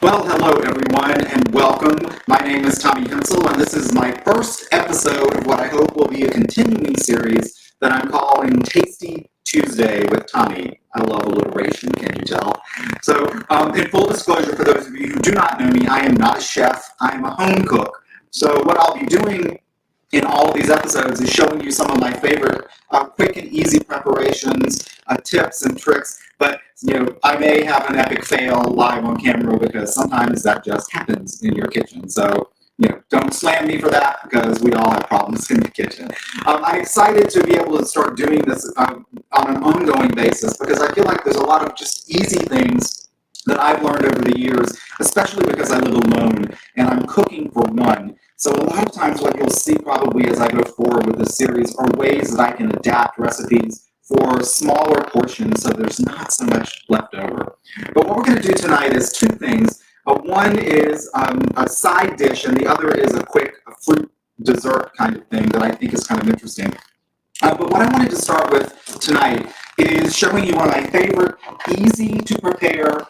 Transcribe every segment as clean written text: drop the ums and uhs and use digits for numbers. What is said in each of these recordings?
Well, hello everyone and welcome. My name is Tommy Hensel and this is my first episode of what I hope will be a continuing series that I'm calling Tasty Tuesday with Tommy. I love alliteration, can you tell? So, in full disclosure for those of you who do not know me, I am not a chef, I am a home cook. So what I'll be doing in all of these episodes is showing you some of my favorite quick and easy preparations, tips and tricks, but I may have an epic fail live on camera because sometimes that just happens in your kitchen. So, don't slam me for that because we all have problems in the kitchen. I'm excited to be able to start doing this on an ongoing basis because I feel like there's a lot of just easy things that I've learned over the years, especially because I live alone and I'm cooking for one. So a lot of times what you'll see probably as I go forward with this series are ways that I can adapt recipes for smaller portions so there's not so much left over. But what we're going to do tonight is two things. One is a side dish and the other is a quick fruit dessert kind of thing that I think is kind of interesting. But what I wanted to start with tonight is showing you one of my favorite easy to prepare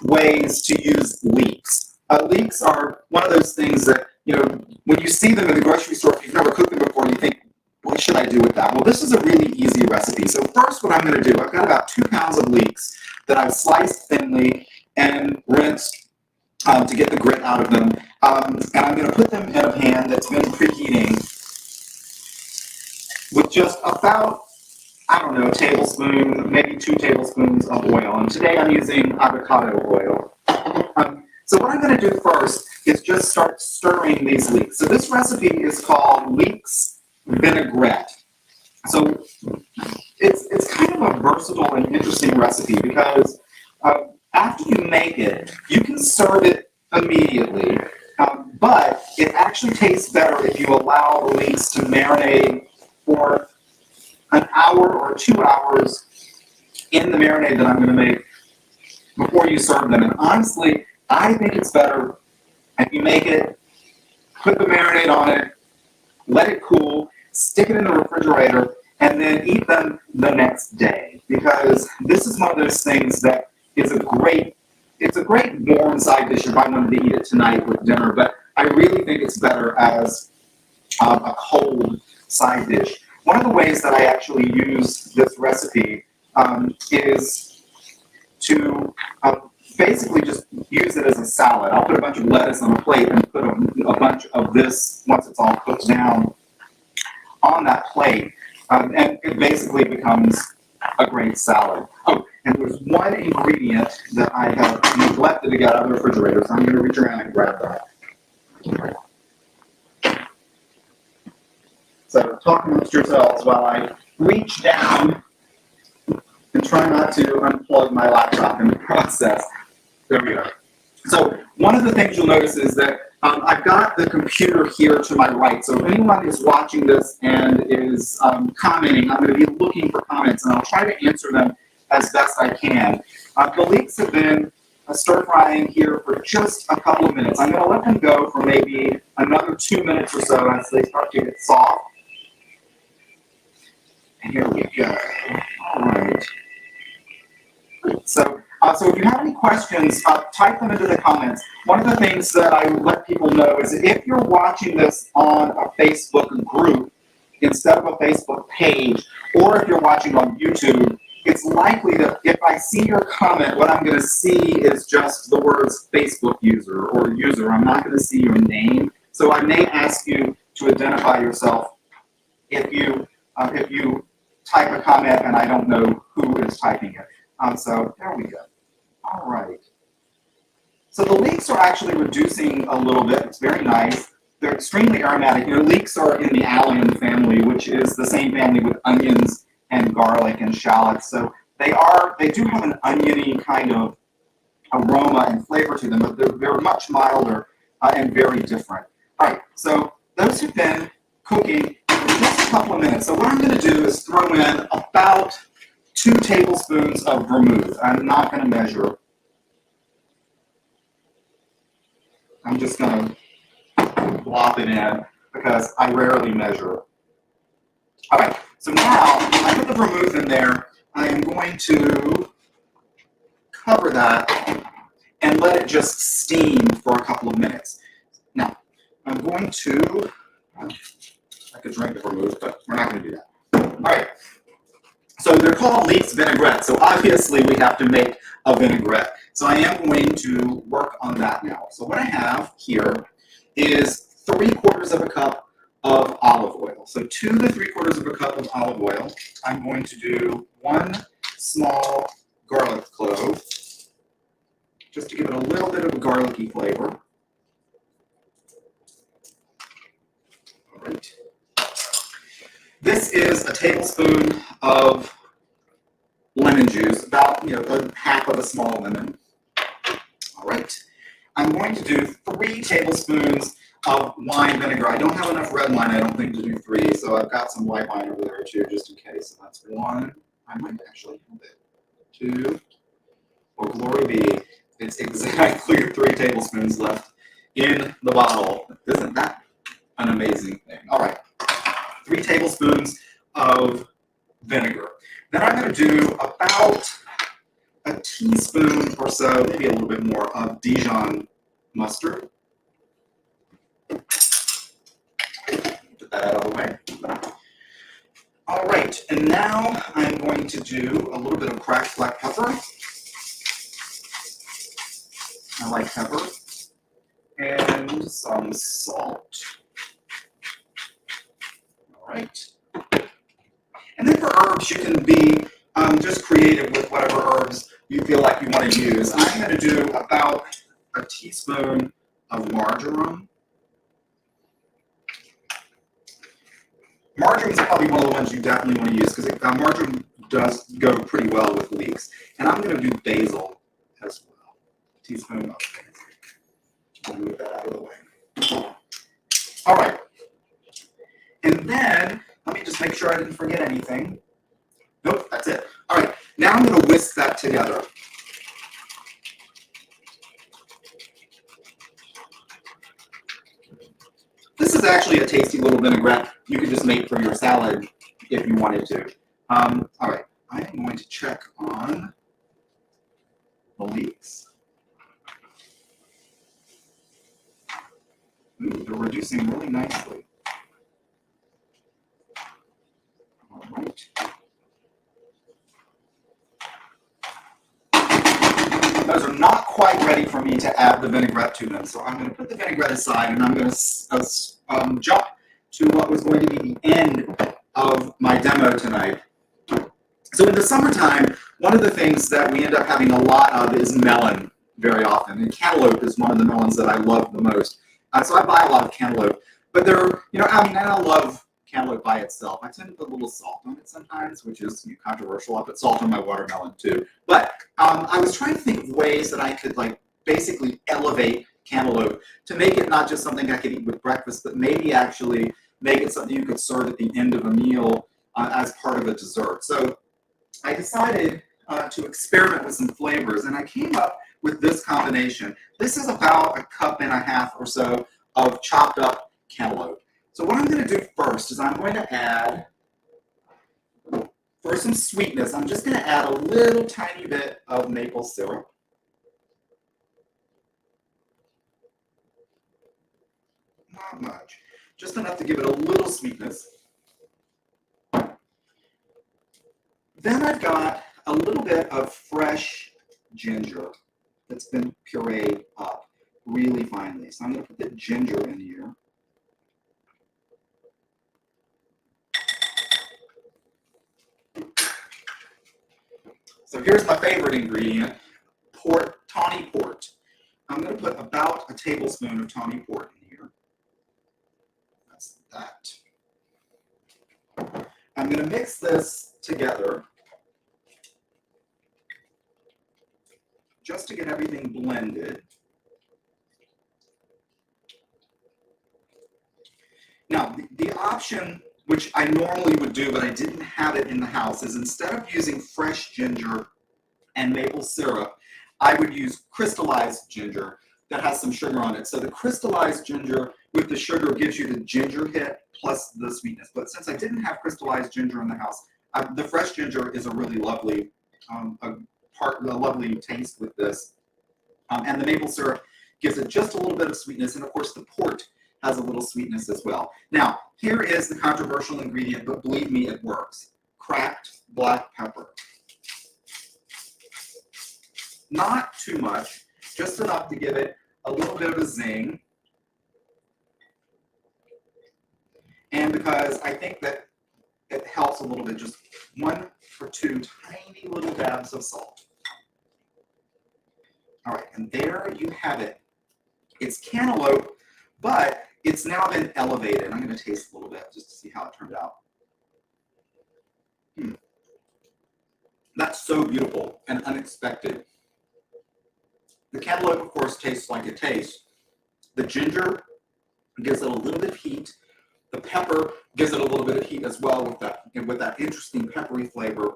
ways to use leeks. Leeks are one of those things that, when you see them in the grocery store, if you've never cooked them before, you think, what should I do with that? Well, this is a really easy recipe. So first what I'm going to do, I've got about 2 pounds of leeks that I've sliced thinly and rinsed to get the grit out of them. And I'm going to put them in a pan that's been preheating with just about, a tablespoon, maybe 2 tablespoons of oil. And today I'm using avocado oil. So what I'm going to do first is just start stirring these leeks. So this recipe is called leeks vinaigrette. So it's kind of a versatile and interesting recipe because after you make it, you can serve it immediately, but it actually tastes better if you allow the leeks to marinate for an hour or 2 hours in the marinade that I'm going to make before you serve them. And honestly, I think it's better if you make it, put the marinade on it, let it cool, stick it in the refrigerator, and then eat them the next day. Because this is one of those things that is it's a great warm side dish if I wanted to eat it tonight with dinner, but I really think it's better as a cold side dish. One of the ways that I actually use this recipe is to basically just use it as a salad. I'll put a bunch of lettuce on a plate and put a bunch of this, once it's all cooked down, on that plate. And it basically becomes a great salad. Oh, and there's one ingredient that I have neglected to get out of the refrigerator, so I'm going to reach around and grab that. So talk amongst yourselves while I reach down and try not to unplug my laptop in the process. There we go. So one of the things you'll notice is that I've got the computer here to my right. So if anyone is watching this and is commenting, I'm going to be looking for comments, and I'll try to answer them as best I can. The leeks have been stir frying here for just a couple of minutes. I'm going to let them go for maybe another 2 minutes or so as they start to get soft. And here we go. All right. So if you have any questions, type them into the comments. One of the things that I let people know is if you're watching this on a Facebook group instead of a Facebook page, or if you're watching on YouTube, it's likely that if I see your comment, what I'm going to see is just the words Facebook user or user. I'm not going to see your name. So I may ask you to identify yourself if you type a comment and I don't know who is typing it. So there we go. All right. So the leeks are actually reducing a little bit. It's very nice. They're extremely aromatic. Leeks are in the allium family, which is the same family with onions and garlic and shallots. So they do have an oniony kind of aroma and flavor to them, but they're much milder and very different. All right. So those have been cooking for just a couple of minutes. So what I'm going to do is throw in about 2 tablespoons of vermouth. I'm not going to measure. I'm just going to plop it in because I rarely measure. All right, so now I put the vermouth in there. I am going to cover that and let it just steam for a couple of minutes. Now, I'm going to, I could drink the vermouth, but we're not going to do that. All right. So they're called leeks vinaigrette, so obviously we have to make a vinaigrette. So I am going to work on that now. So what I have here is 3/4 cup of olive oil. So 2 to 3/4 cup of olive oil. I'm going to do 1 small garlic clove, just to give it a little bit of a garlicky flavor. All right. This is a tablespoon of lemon juice, about a half of a small lemon. All right. I'm going to do 3 tablespoons of wine vinegar. I don't have enough red wine, I don't think, to do 3, so I've got some white wine over there too, just in case. So that's 1. I might actually have it. 2. Well, glory be, it's exactly 3 tablespoons left in the bottle. Isn't that an amazing thing? All right. 3 tablespoons of vinegar. Then I'm going to do about a teaspoon or so, maybe a little bit more, of Dijon mustard. Put that out of the way. All right, and now I'm going to do a little bit of cracked black pepper. I like pepper. And some salt. All right. And then for herbs, you can be just creative with whatever herbs you feel like you want to use. I'm going to do about a teaspoon of marjoram. Marjoram is probably one of the ones you definitely want to use because marjoram does go pretty well with leeks. And I'm going to do basil as well. A teaspoon of basil. I'll move that out of the way. All right. And then, let me just make sure I didn't forget anything. Nope, that's it. All right, now I'm going to whisk that together. This is actually a tasty little vinaigrette you could just make for your salad if you wanted to. All right, I am going to check on the leeks. Ooh, they're reducing really nicely. All right. Those are not quite ready for me to add the vinaigrette to them, so I'm going to put the vinaigrette aside and I'm going to jump to what was going to be the end of my demo tonight. So in the summertime, one of the things that we end up having a lot of is melon very often, and cantaloupe is one of the melons that I love the most. So I buy a lot of cantaloupe, but they're, and I love cantaloupe by itself. I tend to put a little salt on it sometimes, which is controversial. I put salt on my watermelon too. But I was trying to think of ways that I could basically elevate cantaloupe to make it not just something I could eat with breakfast, but maybe actually make it something you could serve at the end of a meal as part of a dessert. So I decided to experiment with some flavors, and I came up with this combination. This is about 1.5 cups or so of chopped up cantaloupe. So what I'm going to do first is I'm going to add, for some sweetness, I'm just going to add a little tiny bit of maple syrup. Not much, just enough to give it a little sweetness. Then I've got a little bit of fresh ginger that's been pureed up really finely. So I'm going to put the ginger in here. So here's my favorite ingredient, tawny port. I'm going to put about a tablespoon of tawny port in here. That's that. I'm going to mix this together just to get everything blended. Now, the option, which I normally would do, but I didn't have it in the house, is instead of using fresh ginger and maple syrup, I would use crystallized ginger that has some sugar on it. So the crystallized ginger with the sugar gives you the ginger hit plus the sweetness. But since I didn't have crystallized ginger in the house, the fresh ginger is a really lovely, a lovely taste with this. And the maple syrup gives it just a little bit of sweetness, and of course the port has a little sweetness as well. Now, here is the controversial ingredient, but believe me, it works. Cracked black pepper. Not too much, just enough to give it a little bit of a zing. And because I think that it helps a little bit, just 1 or 2 tiny little dabs of salt. All right, and there you have it. It's cantaloupe, but it's now been elevated. I'm going to taste a little bit just to see how it turned out. That's so beautiful and unexpected. The cantaloupe, of course, tastes like it tastes. The ginger gives it a little bit of heat. The pepper gives it a little bit of heat as well with that interesting peppery flavor.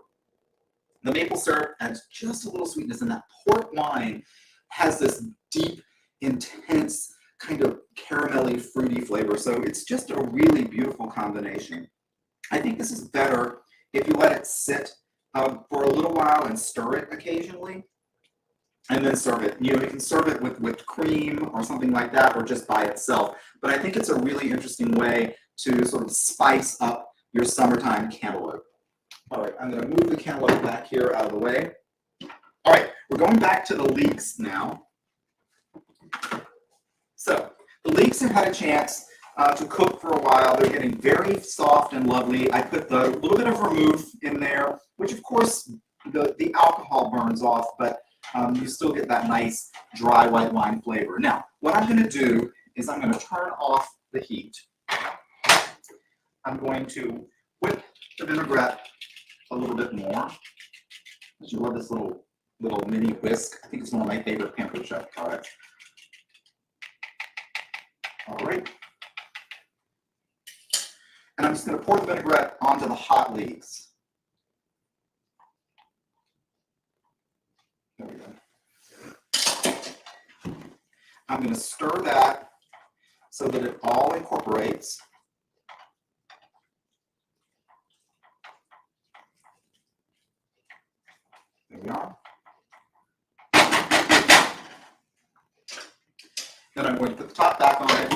The maple syrup adds just a little sweetness, and that port wine has this deep, intense, kind of caramelly, fruity flavor. So it's just a really beautiful combination. I think this is better if you let it sit for a little while and stir it occasionally, and then serve it. You can serve it with whipped cream or something like that, or just by itself. But I think it's a really interesting way to sort of spice up your summertime cantaloupe. All right, I'm going to move the cantaloupe back here out of the way. All right, we're going back to the leeks now. So the leeks have had a chance to cook for a while. They're getting very soft and lovely. I put the little bit of vermouth in there, which of course the alcohol burns off, but you still get that nice dry white wine flavor. Now, what I'm going to do is I'm going to turn off the heat. I'm going to whip the vinaigrette a little bit more. I love this little mini whisk. I think it's one of my favorite Pampered Chef products. All right. And I'm just going to pour the vinaigrette onto the hot leeks. There we go. I'm going to stir that so that it all incorporates. There we are. Then I'm going to put the top back on it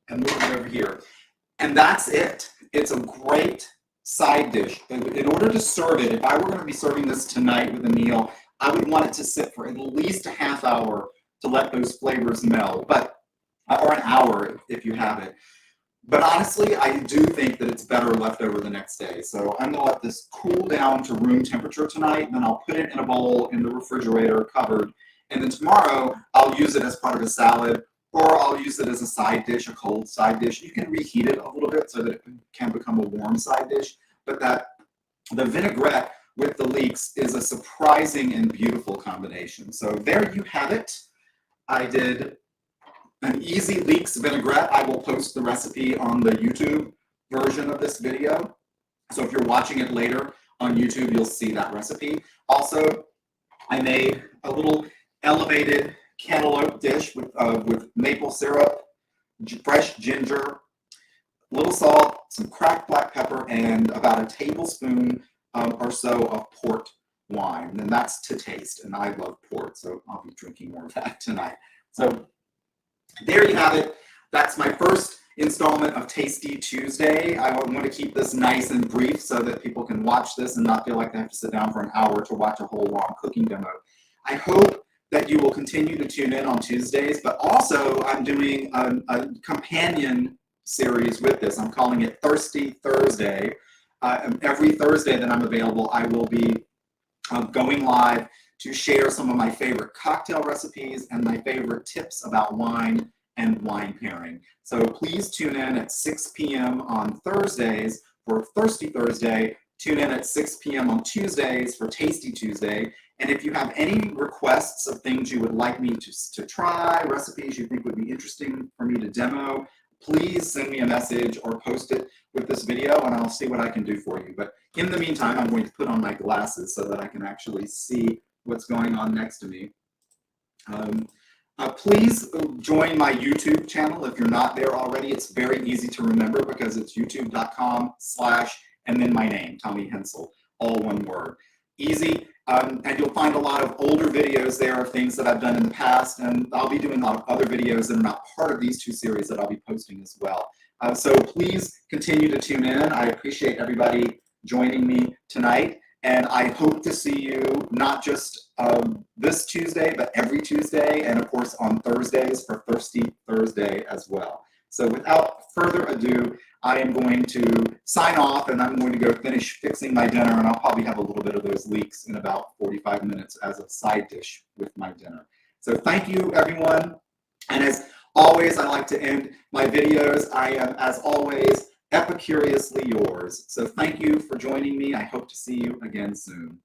and move it over here. And that's it. It's a great side dish. In order to serve it, if I were going to be serving this tonight with a meal, I would want it to sit for at least a half hour to let those flavors meld, or an hour if you have it. But honestly, I do think that it's better left over the next day. So I'm going to let this cool down to room temperature tonight, and then I'll put it in a bowl in the refrigerator covered. And then tomorrow, I'll use it as part of a salad, or I'll use it as a side dish, a cold side dish. You can reheat it a little bit so that it can become a warm side dish. But the vinaigrette with the leeks is a surprising and beautiful combination. So there you have it. I did an easy leeks vinaigrette. I will post the recipe on the YouTube version of this video. So if you're watching it later on YouTube, you'll see that recipe. Also, I made a little elevated cantaloupe dish with maple syrup, fresh ginger, a little salt, some cracked black pepper, and about a tablespoon or so of port wine. And that's to taste, and I love port, so I'll be drinking more of that tonight. So there you have it. That's my first installment of Tasty Tuesday. I want to keep this nice and brief so that people can watch this and not feel like they have to sit down for an hour to watch a whole long cooking demo. I hope that you will continue to tune in on Tuesdays, but also I'm doing a companion series with this. I'm calling it Thirsty Thursday. Every Thursday that I'm available, I will be going live to share some of my favorite cocktail recipes and my favorite tips about wine and wine pairing. So please tune in at 6 p.m. on Thursdays for Thirsty Thursday. Tune in at 6 p.m. on Tuesdays for Tasty Tuesday. And if you have any requests of things you would like me to try, recipes you think would be interesting for me to demo, please send me a message or post it with this video and I'll see what I can do for you. But in the meantime, I'm going to put on my glasses so that I can actually see what's going on next to me. Please join my YouTube channel if you're not there already. It's very easy to remember because it's youtube.com/ and then my name, Tommy Hensel, all one word. Easy. And you'll find a lot of older videos there of things that I've done in the past, and I'll be doing a lot of other videos that are not part of these two series that I'll be posting as well. So please continue to tune in. I appreciate everybody joining me tonight, and I hope to see you not just this Tuesday, but every Tuesday, and of course on Thursdays for Thirsty Thursday as well. So without further ado, I am going to sign off, and I'm going to go finish fixing my dinner, and I'll probably have a little bit of those leeks in about 45 minutes as a side dish with my dinner. So thank you, everyone. And as always, I like to end my videos. I am, as always, epicuriously yours. So thank you for joining me. I hope to see you again soon.